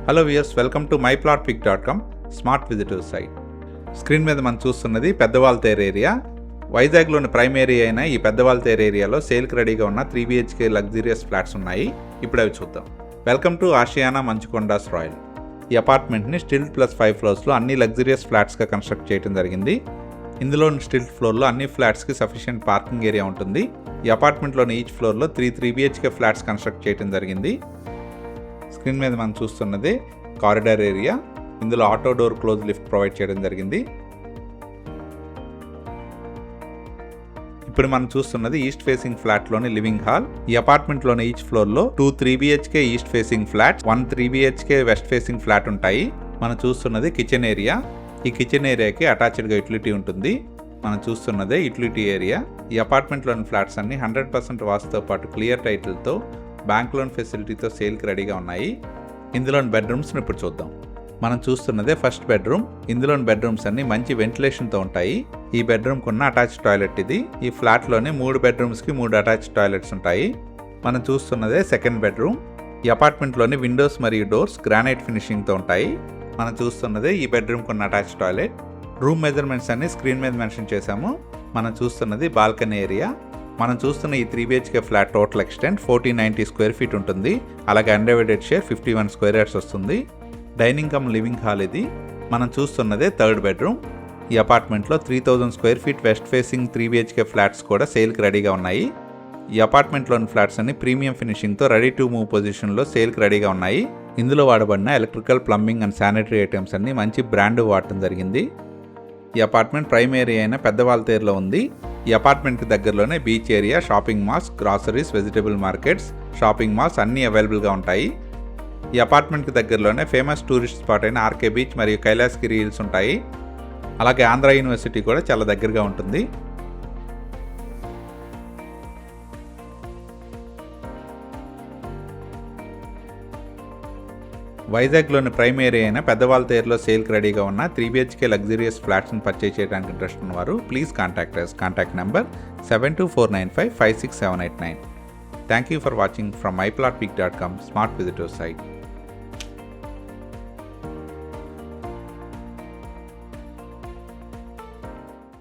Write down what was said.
Hello viewers, welcome to myplotpic.com smart visitor site. Screen మీద మనం చూస్తున్నది పెద్దవాల్తేరు ఏరియా. వైజాగ్లోని ప్రైమ్ ఏరియా అయిన ఈ పెద్దవాల్తేరు ఏరియాలో సేల్కి రెడీగా ఉన్న 3 BHK లగ్జరియస్ ఫ్లాట్స్ ఉన్నాయి. ఇప్పుడు అవి చూద్దాం. Welcome to Ashiana Manchukonda's royal. ఈ అపార్ట్మెంట్ని స్టిల్ట్ ప్లస్ 5 ఫ్లోర్స్లో అన్ని లగ్జరియస్ ఫ్లాట్స్గా కన్స్ట్రక్ట్ చేయడం జరిగింది. ఇందులోని స్టిల్ట్ ఫ్లోర్లో అన్ని ఫ్లాట్స్కి సఫిషియెంట్ పార్కింగ్ ఏరియా ఉంటుంది. ఈ అపార్ట్మెంట్లోని ఈచ్ ఫ్లోర్లో 3 BHK ఫ్లాట్స్ కన్స్ట్రక్ట్ చేయడం జరిగింది. స్క్రీన్ మీద మనం చూస్తున్నది కారిడార్ ఏరియా. ఇందులో auto door close lift provide చేయడం జరిగింది. ఇప్పుడు మనం చూస్తున్నది ఈస్ట్ ఫేసింగ్ ఫ్లాట్లోని లివింగ్ హాల్. ఈ అపార్ట్మెంట్లోని ఈచ్ ఫ్లోర్లో 2 3 BHK east facing flat, 1 3 BHK west facing flat ఉంటాయి. మనం చూస్తున్నది కిచెన్ ఏరియా. ఈ కిచెన్ ఏరియాకి అటాచ్డ్గా యూటిలిటీ ఉంటుంది. మనం చూస్తున్నదే యూటిలిటీ ఏరియా. ఈ అపార్ట్మెంట్లోని ఫ్లాట్స్ అన్ని 100% వాస్తుతో పాటు క్లియర్ టైటిల్తో బ్యాంక్ లోన్ ఫెసిలిటీతో సేల్కి రెడీగా ఉన్నాయి. ఇందులోని బెడ్రూమ్స్ని ఇప్పుడు చూద్దాం. మనం చూస్తున్నదే ఫస్ట్ బెడ్రూమ్. ఇందులోని బెడ్రూమ్స్ అన్ని మంచి వెంటిలేషన్తో ఉంటాయి. ఈ బెడ్రూమ్కి ఉన్న అటాచ్ టాయిలెట్ ఇది. ఈ ఫ్లాట్లోనే 3 బెడ్రూమ్స్కి 3 అటాచ్ టాయిలెట్స్ ఉంటాయి. మనం చూస్తున్నదే సెకండ్ బెడ్రూమ్. ఈ అపార్ట్మెంట్లోని విండోస్ మరియు డోర్స్ గ్రానైట్ ఫినిషింగ్తో ఉంటాయి. మనం చూస్తున్నదే ఈ బెడ్రూమ్కి ఉన్న అటాచ్ టాయిలెట్. రూమ్ మెజర్మెంట్స్ అన్ని స్క్రీన్ మీద మెన్షన్ చేశాము. మనం చూస్తున్నది బాల్కనీ ఏరియా. మనం చూస్తున్న ఈ 3 BHK flat total extent 1490 square feet ఉంటుంది. అలాగే అన్డివైడెడ్ షేర్ 51 స్క్వేర్ యార్డ్స్ వస్తుంది. డైనింగ్ కమ్ లివింగ్ హాల్ ఇది. మనం చూస్తున్నదే థర్డ్ బెడ్రూమ్. ఈ అపార్ట్మెంట్లో 3000 square feet west facing 3 BHK flats కూడా సేల్కి రెడీగా ఉన్నాయి. ఈ అపార్ట్మెంట్లోని ఫ్లాట్స్ అన్ని ప్రీమియం ఫినిషింగ్తో రెడీ టు మూవ్ పొజిషన్లో సేల్కి రెడీగా ఉన్నాయి. ఇందులో వాడబడిన electrical, plumbing and sanitary items అన్ని మంచి బ్రాండ్ వాడటం జరిగింది. ఈ అపార్ట్మెంట్ ప్రైమ్ ఏరియా అయిన పెద్దవాల్తేరులో ఉంది. ఈ అపార్ట్మెంట్కి దగ్గరలోనే beach area, shopping malls, groceries, vegetable markets, shopping malls అన్నీ అవైలబుల్గా ఉంటాయి. ఈ అపార్ట్మెంట్కి దగ్గరలోనే ఫేమస్ టూరిస్ట్ స్పాట్ అయిన ఆర్కే బీచ్ మరియు కైలాసగిరి హిల్స్ ఉంటాయి. అలాగే ఆంధ్ర యూనివర్సిటీ కూడా చాలా దగ్గరగా ఉంటుంది. వైజాగ్లోని ప్రైమ్ ఏరియా అయిన పెద్దవాల్తేరులో సేల్కి రెడీగా ఉన్న 3 BHK లగ్జరియస్ ఫ్లాట్స్ని పర్చేజ్ చేయడానికి ఇంట్రెస్ట్ ఉన్నవారు please contact us. Contact number 7249556789. Thank you for watching from myplotpic.com Smart Visitor Site.